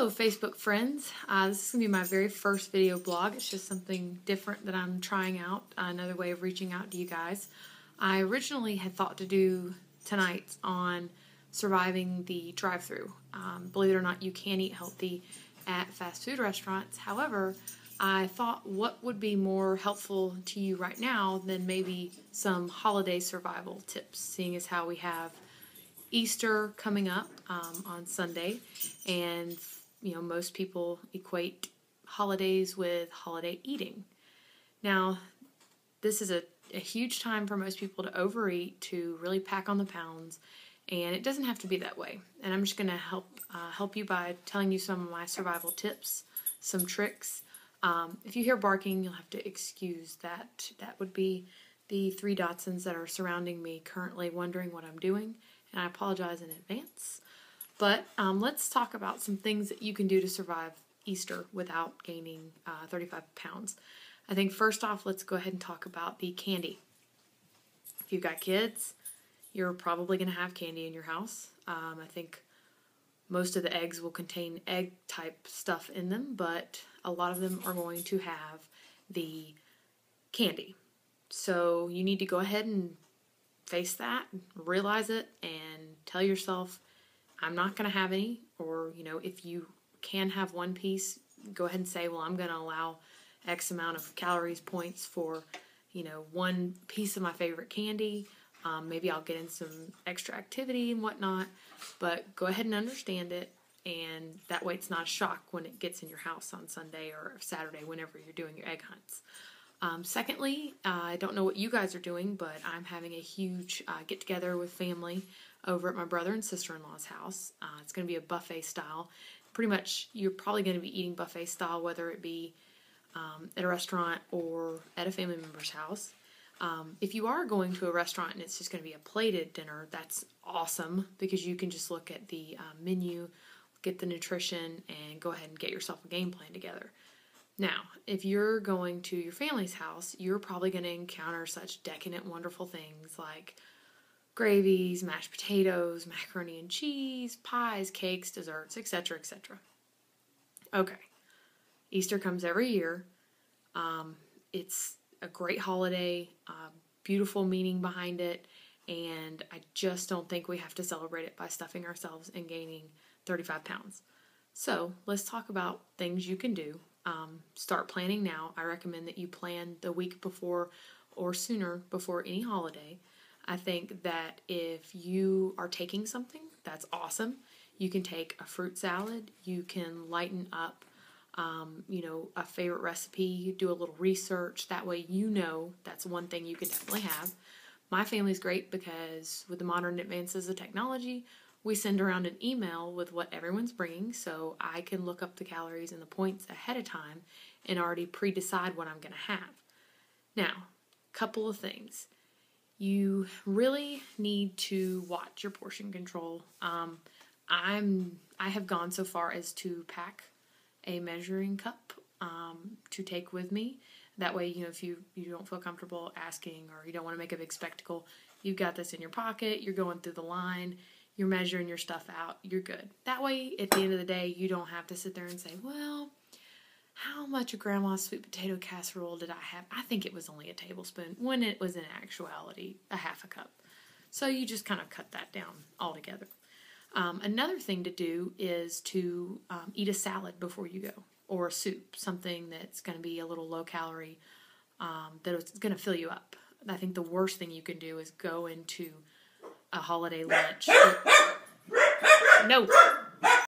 Hello Facebook friends, this is going to be my very first video blog. It's just something different that I'm trying out, another way of reaching out to you guys. I originally had thought to do tonight's on surviving the drive-thru. Believe it or not, you can eat healthy at fast food restaurants. However, I thought what would be more helpful to you right now than maybe some holiday survival tips, seeing as how we have Easter coming up on Sunday, and most people equate holidays with holiday eating. Now, this is a huge time for most people to overeat, to really pack on the pounds, and it doesn't have to be that way. And I'm just going to help you by telling you some of my survival tips, some tricks. If you hear barking, you'll have to excuse that. That would be the 3 Dachshunds that are surrounding me currently wondering what I'm doing, and I apologize in advance. But let's talk about some things that you can do to survive Easter without gaining 35 pounds. I think first off, let's go ahead and talk about the candy. If you've got kids, you're probably going to have candy in your house. I think most of the eggs will contain egg-type stuff in them, but a lot of them are going to have the candy. So you need to go ahead and face that, realize it, and tell yourself, I'm not going to have any. Or, if you can have one piece, go ahead and say, well, I'm going to allow X amount of calories points for, one piece of my favorite candy. Maybe I'll get in some extra activity and whatnot, but go ahead and understand it, and that way it's not a shock when it gets in your house on Sunday or Saturday, whenever you're doing your egg hunts. Secondly, I don't know what you guys are doing, but I'm having a huge get-together with family over at my brother and sister-in-law's house. It's going to be a buffet style. Pretty much, you're probably going to be eating buffet style, whether it be at a restaurant or at a family member's house. If you are going to a restaurant and it's just going to be a plated dinner, that's awesome, because you can just look at the menu, get the nutrition, and go ahead and get yourself a game plan together. Now, if you're going to your family's house, you're probably going to encounter such decadent, wonderful things like gravies, mashed potatoes, macaroni and cheese, pies, cakes, desserts, etc., etc. Okay, Easter comes every year. It's a great holiday, beautiful meaning behind it, and I just don't think we have to celebrate it by stuffing ourselves and gaining 35 pounds. So let's talk about things you can do. Start planning now. I recommend that you plan the week before or sooner before any holiday. I think that if you are taking something, that's awesome. You can take a fruit salad. You can lighten up, a favorite recipe. You do a little research. That way that's one thing you can definitely have. My family's great because with the modern advances of technology, we send around an email with what everyone's bringing, so I can look up the calories and the points ahead of time and already pre-decide what I'm going to have. Now, couple of things. You really need to watch your portion control. I have gone so far as to pack a measuring cup to take with me. That way, if you don't feel comfortable asking or you don't want to make a big spectacle, you've got this in your pocket, you're going through the line, you're measuring your stuff out, you're good. That way, at the end of the day, you don't have to sit there and say, well, how much of Grandma's sweet potato casserole did I have? I think it was only a tablespoon, when it was in actuality a half a cup. So you just kind of cut that down altogether. Another thing to do is to eat a salad before you go, or a soup, something that's going to be a little low calorie, that's going to fill you up. I think the worst thing you can do is go into a holiday lunch. No.